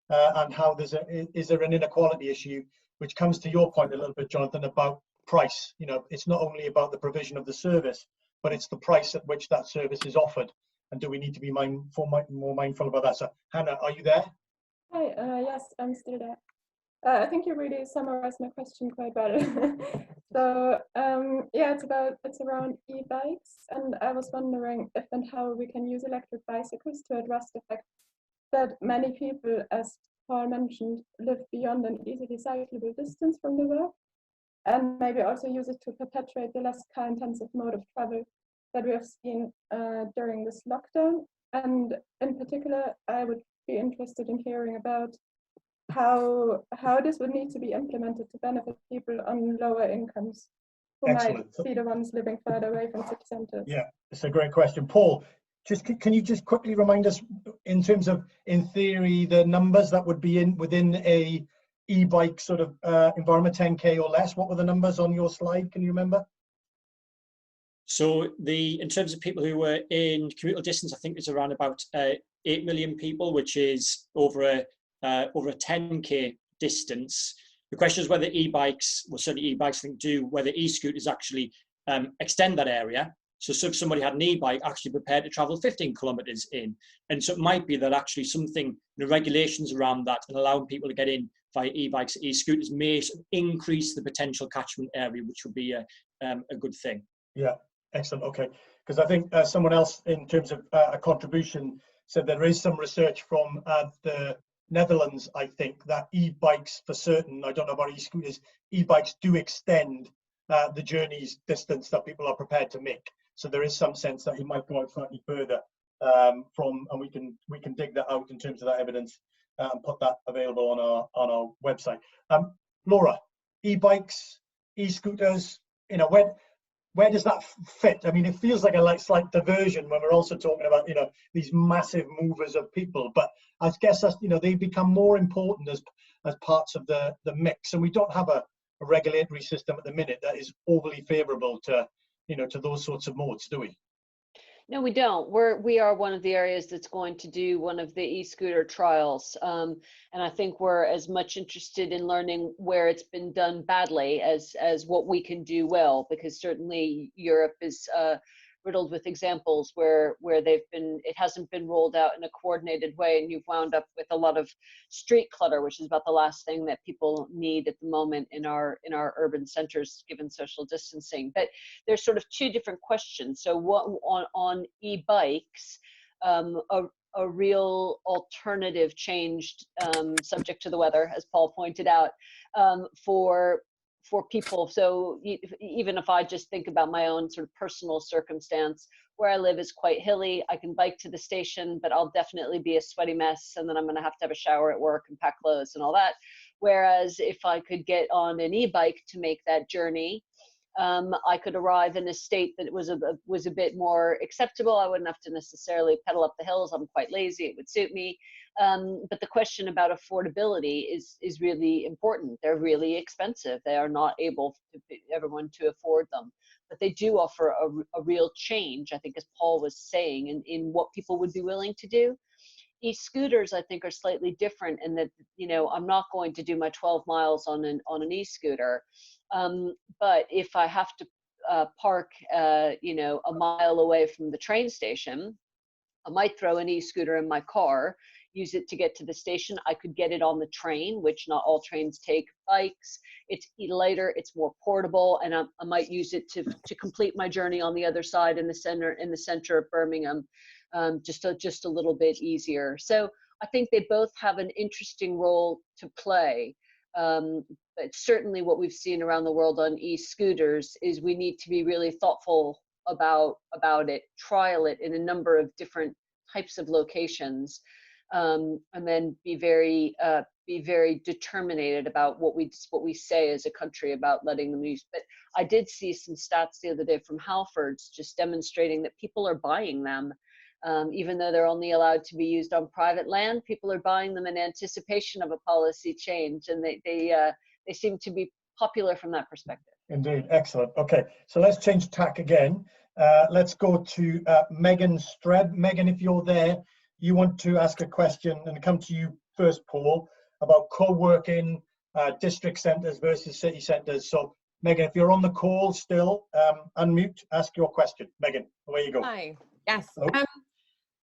and how is there an inequality issue, which comes to your point a little bit, Jonathan, about price. You know, it's not only about the provision of the service, but it's the price at which that service is offered. And do we need to be more mindful about that? So, Hannah, are you there? Hi, yes, I'm still there. I think you really summarized my question quite well. So, yeah, it's around e-bikes, and I was wondering if and how we can use electric bicycles to address the fact that many people, as Paul mentioned, live beyond an easily cyclable distance from the work, and maybe also use it to perpetuate the less car-intensive mode of travel that we have seen during this lockdown. And in particular, I would be interested in hearing about how this would need to be implemented to benefit people on lower incomes who Excellent. might be the ones living further away from city centres. Yeah, it's a great question. Paul, can you just quickly remind us, in terms of, in theory, the numbers that would be within a e-bike sort of environment, 10K or less? What were the numbers on your slide? Can you remember? So in terms of people who were in commutable distance, I think it's around about 8 million people, which is over a 10K distance. The question is whether e-bikes, well, certainly e-bikes, I think, do, whether e-scooters actually extend that area. So if somebody had an e-bike actually prepared to travel 15 kilometers in, and so it might be that actually something, the regulations around that and allowing people to get in via e-bikes, e-scooters may increase the potential catchment area, which would be a good thing. Yeah, excellent. Okay, because I think someone else, in terms of a contribution, said there is some research from the Netherlands, I think, that e-bikes for certain, I don't know about e-scooters, e-bikes do extend the journey's distance that people are prepared to make. So there is some sense that he might go out slightly further from, and we can dig that out in terms of that evidence and put that available on our website. Laura, e-bikes, e-scooters, you know, where does that fit? I mean, it feels like a slight diversion when we're also talking about, you know, these massive movers of people, but I guess that's, you know, they become more important as parts of the mix, and we don't have a regulatory system at the minute that is overly favorable to, you know, to those sorts of modes, do we? No, we don't. We are one of the areas that's going to do one of the e-scooter trials, and I think we're as much interested in learning where it's been done badly as what we can do well, because certainly Europe is riddled with examples where it hasn't been rolled out in a coordinated way, and you've wound up with a lot of street clutter, which is about the last thing that people need at the moment in our urban centers, given social distancing. But there's sort of two different questions. So what on e-bikes, a real alternative changed, subject to the weather, as Paul pointed out, for people. So even if I just think about my own sort of personal circumstance, where I live is quite hilly. I can bike to the station, but I'll definitely be a sweaty mess, and then I'm going to have a shower at work and pack clothes and all that. Whereas if I could get on an e-bike to make that journey, I could arrive in a state that was a bit more acceptable. I wouldn't have to necessarily pedal up the hills. I'm quite lazy. It would suit me. But the question about affordability is really important. They're really expensive. They are not able to everyone to afford them, but they do offer a real change, I think, as Paul was saying, in what people would be willing to do. E-scooters, I think, are slightly different in that, you know, I'm not going to do my 12 miles on an e-scooter, but if I have to park, you know, a mile away from the train station, I might throw an e-scooter in my car, use it to get to the station. I could get it on the train, which not all trains take bikes. It's lighter, it's more portable, and I might use it to complete my journey on the other side in the center of Birmingham, just a little bit easier. So I think they both have an interesting role to play. But certainly what we've seen around the world on e-scooters is we need to be really thoughtful about it, trial it in a number of different types of locations, and then be very determined about what we say as a country about letting them use. But I did see some stats the other day from Halfords just demonstrating that people are buying them. Even though they're only allowed to be used on private land, people are buying them in anticipation of a policy change, and they seem to be popular from that perspective. Indeed, excellent. Okay, so let's change tack again. Let's go to Megan Streb. Megan, if you're there, you want to ask a question, and come to you first, Paul, about co-working, district centres versus city centres. So, Megan, if you're on the call still, unmute, ask your question. Megan, away you go. Hi. Yes. Hello?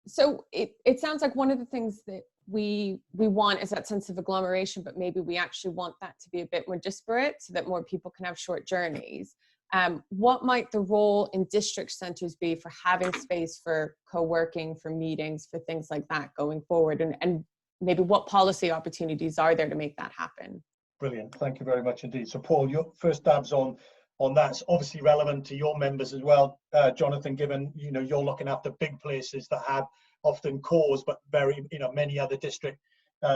So it sounds like one of the things that we want is that sense of agglomeration, but maybe we actually want that to be a bit more disparate so that more people can have short journeys. What might the role in district centres be for having space for co-working, for meetings, for things like that going forward? And maybe what policy opportunities are there to make that happen? Brilliant. Thank you very much indeed. So, Paul, your first dabs on that's obviously relevant to your members as well, Jonathan, given, you know, you're looking after big places that have often cores, but very, you know, many other district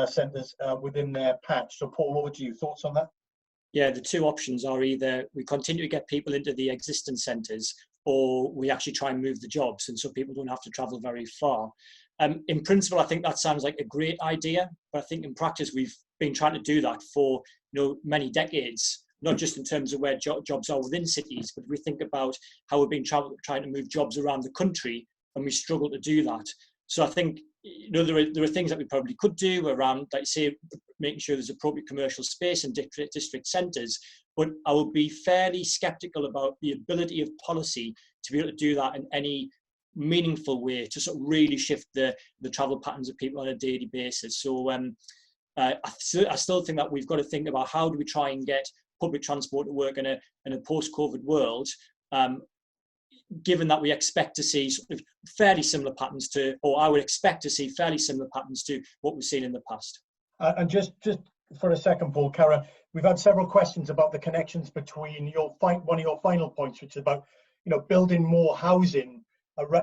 centres within their patch. So, Paul, over to you. Thoughts on that? Yeah, the two options are either we continue to get people into the existing centres, or we actually try and move the jobs, and so people don't have to travel very far. In principle, I think that sounds like a great idea, but I think in practice we've been trying to do that for, you know, many decades. Not just in terms of where jobs are within cities, but we think about how we've been trying to move jobs around the country, and we struggle to do that. So I think, you know, there are things that we probably could do around, like say, making sure there's appropriate commercial space in district centres, but I would be fairly sceptical about the ability of policy to be able to do that in any meaningful way to sort of really shift the travel patterns of people on a daily basis. So I still think that we've got to think about how do we try and get public transport to work in a post-COVID world, given that we expect to see sort of fairly similar patterns to, or I would expect to see fairly similar patterns to what we've seen in the past. And just for a second, Paul, Cara, we've had several questions about the connections between one of your final points, which is about building more housing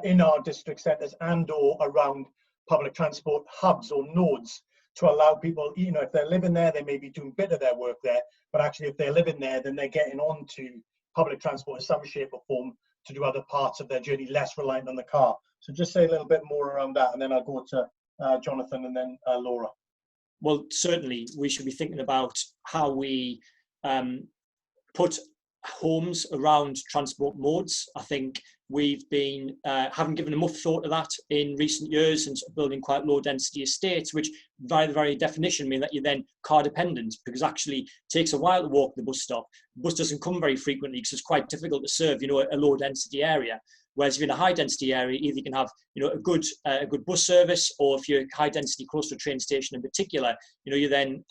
in our district centres and or around public transport hubs or nodes to allow people, if they're living there, they may be doing a bit of their work there, but actually if they're living there, then they're getting onto public transport in some shape or form to do other parts of their journey, less reliant on the car. So just say a little bit more around that, and then I'll go to Jonathan and then Laura. Well, certainly we should be thinking about how we put homes around transport modes. I think we've been haven't given enough thought to that in recent years and sort of building quite low density estates, which by the very definition mean that you're then car dependent, because actually it takes a while to walk the bus stop. The bus doesn't come very frequently because it's quite difficult to serve, a low density area. Whereas if you're in a high density area, either you can have, a good bus service, or if you're high density close to a train station in particular, you're then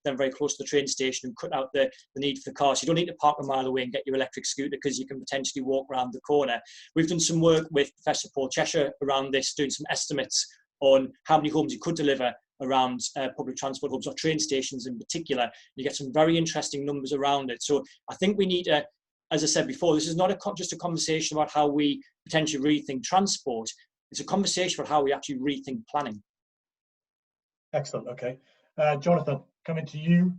very close to the train station and cut out the need for the car. So you don't need to park a mile away and get your electric scooter, because you can potentially walk around the corner. We've done some work with Professor Paul Cheshire around this, doing some estimates on how many homes you could deliver around public transport hubs or train stations in particular. You get some very interesting numbers around it. So I think we need to, as I said before, this is not just a conversation about how we potentially rethink transport. It's a conversation about how we actually rethink planning. Excellent. Okay, Jonathan, coming to you.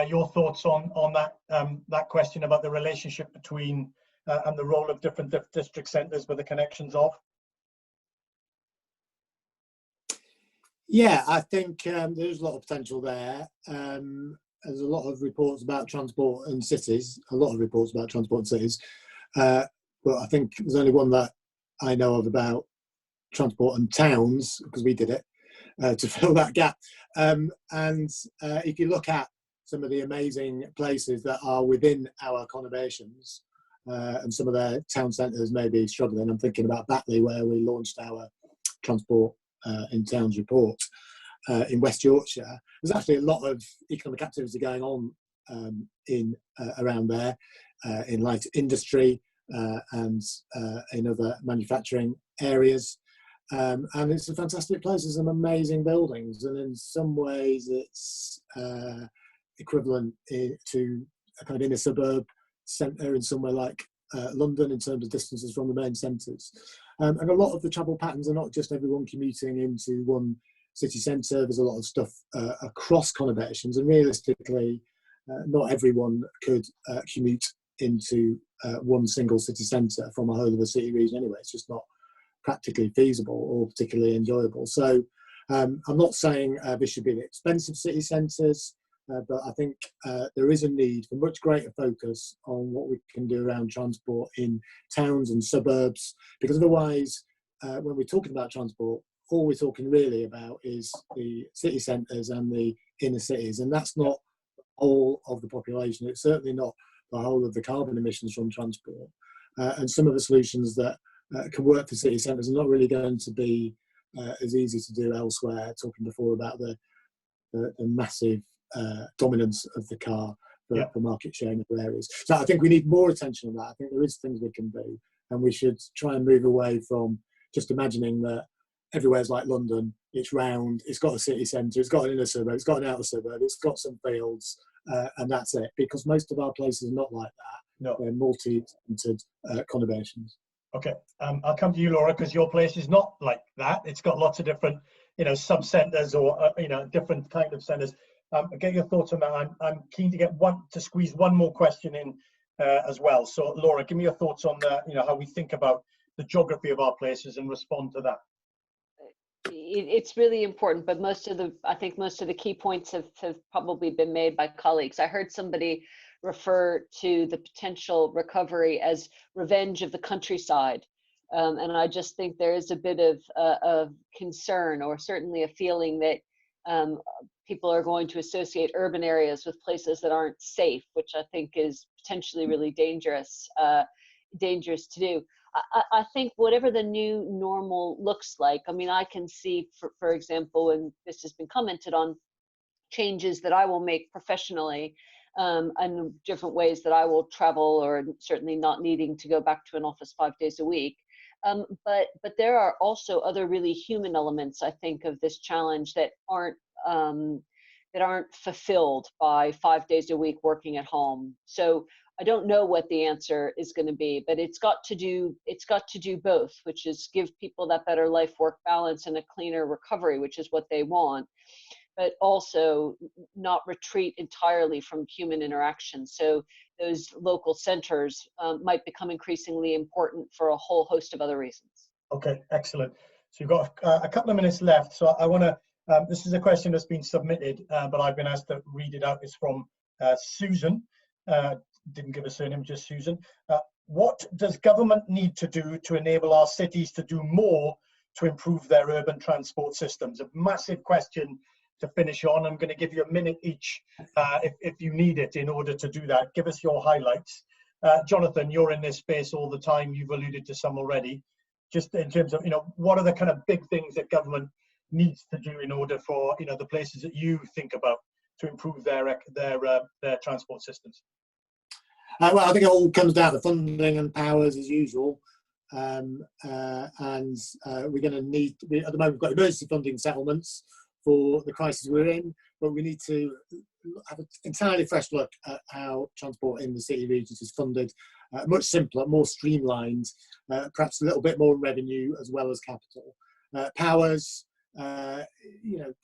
Your thoughts on that question about the relationship between and the role of different district centres with the connections of. Yeah, I think there's a lot of potential there. There's a lot of reports about transport and cities, but I think there's only one that I know of about transport and towns, because we did it to fill that gap. And if you look at some of the amazing places that are within our conurbations, and some of their town centres may be struggling. I'm thinking about Batley, where we launched our transport in towns report in West Yorkshire. There's actually a lot of economic activity going on in around there, in light industry and in other manufacturing areas. And it's a fantastic place. There's some amazing buildings, and in some ways it's equivalent to a kind of inner suburb centre in somewhere like London in terms of distances from the main centres. And a lot of the travel patterns are not just everyone commuting into one city centre. There's a lot of stuff across conurbations, and realistically not everyone could commute into one single city centre from a whole of a city region anyway. It's just not practically feasible or particularly enjoyable. So I'm not saying this should be the expensive city centres, but I think there is a need for much greater focus on what we can do around transport in towns and suburbs, because otherwise when we're talking about transport, all we're talking really about is the city centres and the inner cities, and that's not all of the population. It's certainly not the whole of the carbon emissions from transport. And some of the solutions that can work for city centres are not really going to be as easy to do elsewhere. Talking before about the massive dominance of the car for market share in other areas. So I think we need more attention on that. I think there is things we can do, and we should try and move away from just imagining that everywhere's like London. It's round, it's got a city centre, it's got an inner suburb, it's got an outer suburb, it's got some fields, and that's it. Because most of our places are not like that. No. They're multi-centred conurbations. Okay, I'll come to you, Laura, because your place is not like that. It's got lots of different, sub-centres or different kind of centres. Get your thoughts on that. I'm keen to squeeze one more question in as well. So, Laura, give me your thoughts on how we think about the geography of our places and respond to that. It's really important, but I think most of the key points have probably been made by colleagues. I heard somebody refer to the potential recovery as revenge of the countryside. And I just think there is a bit of concern, or certainly a feeling that people are going to associate urban areas with places that aren't safe, which I think is potentially really dangerous to do. I think whatever the new normal looks like, I can see, for example, and this has been commented on, changes that I will make professionally and different ways that I will travel, or certainly not needing to go back to an office 5 days a week. But there are also other really human elements, I think, of this challenge that aren't that aren't fulfilled by 5 days a week working at home. So I don't know what the answer is going to be, but it's got to do both, which is give people that better life-work balance and a cleaner recovery, which is what they want, but also not retreat entirely from human interaction. So those local centers might become increasingly important for a whole host of other reasons. Okay, excellent. So you've got a couple of minutes left. So I want to, this is a question that's been submitted, but I've been asked to read it out. It's from Susan. Didn't give a surname, just Susan. What does government need to do to enable our cities to do more to improve their urban transport systems? A massive question to finish on. I'm going to give you a minute each if you need it in order to do that. Give us your highlights. Jonathan, you're in this space all the time. You've alluded to some already. Just in terms of, what are the kind of big things that government needs to do in order for, the places that you think about to improve their transport systems? Well, I think it all comes down to funding and powers as usual. And we're going to need, at the moment, we've got emergency funding settlements for the crisis we're in, but we need to have an entirely fresh look at how transport in the city regions is funded, much simpler, more streamlined, perhaps a little bit more revenue as well as capital. Powers,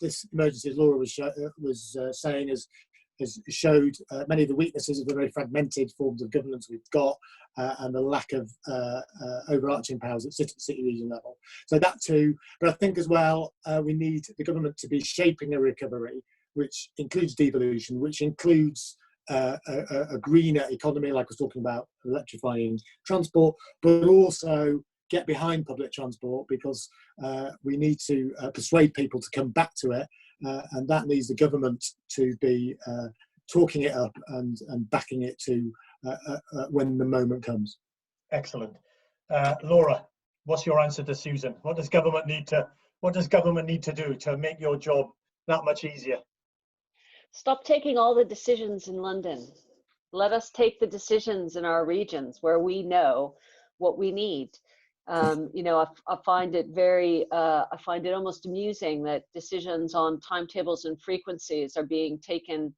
this emergency, as Laura was saying, has showed many of the weaknesses of the very fragmented forms of governance we've got and the lack of overarching powers at city region level. So that too, but I think as well, we need the government to be shaping a recovery which includes devolution, which includes a greener economy, like I was talking about, electrifying transport, but also get behind public transport, because we need to persuade people to come back to it, and that needs the government to be talking it up and backing it to when the moment comes. Excellent. Laura, what's your answer to Susan? What does government need to do to make your job that much easier? Stop taking all the decisions in London. Let us take the decisions in our regions where we know what we need. I find it almost amusing that decisions on timetables and frequencies are being taken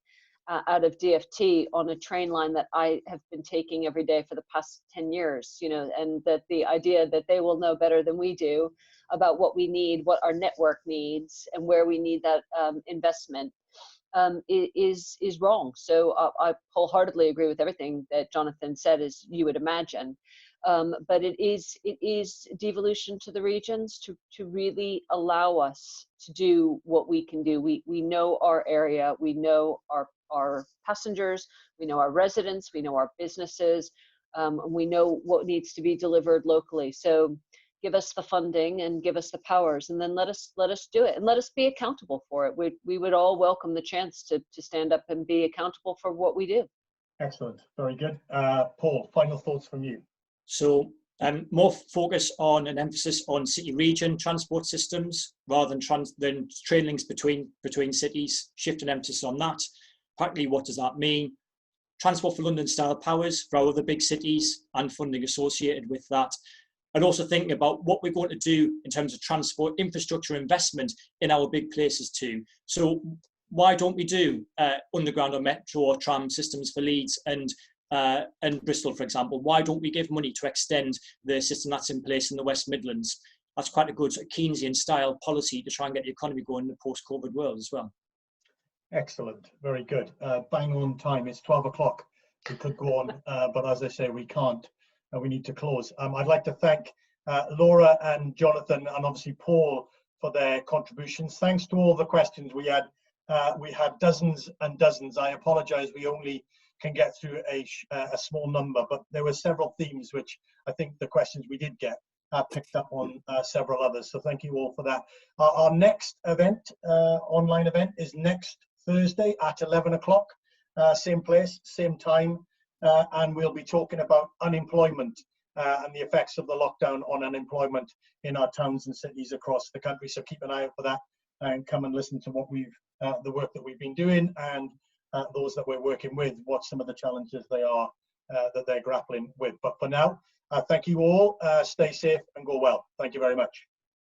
out of DFT on a train line that I have been taking every day for the past 10 years, and that the idea that they will know better than we do about what we need, what our network needs, and where we need that investment is wrong. So I wholeheartedly agree with everything that Jonathan said, as you would imagine. But it is devolution to the regions to really allow us to do what we can do. We know our area, we know our passengers, we know our residents, we know our businesses, and we know what needs to be delivered locally. So give us the funding and give us the powers, and then let us do it, and let us be accountable for it. We would all welcome the chance to stand up and be accountable for what we do. Excellent, very good. Paul, final thoughts from you. So more focus on an emphasis on city region transport systems rather than train links between cities. Shift an emphasis on that. Practically, what does that mean? Transport for London style powers for our other big cities and funding associated with that. And also thinking about what we're going to do in terms of transport infrastructure investment in our big places too. So why don't we do underground or metro or tram systems for Leeds and Bristol, for example? Why don't we give money to extend the system that's in place in the West Midlands? That's quite a good Keynesian style policy to try and get the economy going in the post-COVID world as well. Excellent, very good. Bang on time. It's 12 o'clock. We could go on, but as I say, we can't. We need to close. I'd like to thank Laura and Jonathan and obviously Paul for their contributions. Thanks to all the questions we had. We had dozens and dozens. I apologize, we only can get through a small number, but there were several themes which I think the questions we did get picked up on several others. So thank you all for that. Our next event, online event, is next Thursday at 11 o'clock, same place, same time. And we'll be talking about unemployment and the effects of the lockdown on unemployment in our towns and cities across the country. So keep an eye out for that and come and listen to what the work that we've been doing and those that we're working with, what some of the challenges they are that they're grappling with. But for now, thank you all. Stay safe and go well. Thank you very much.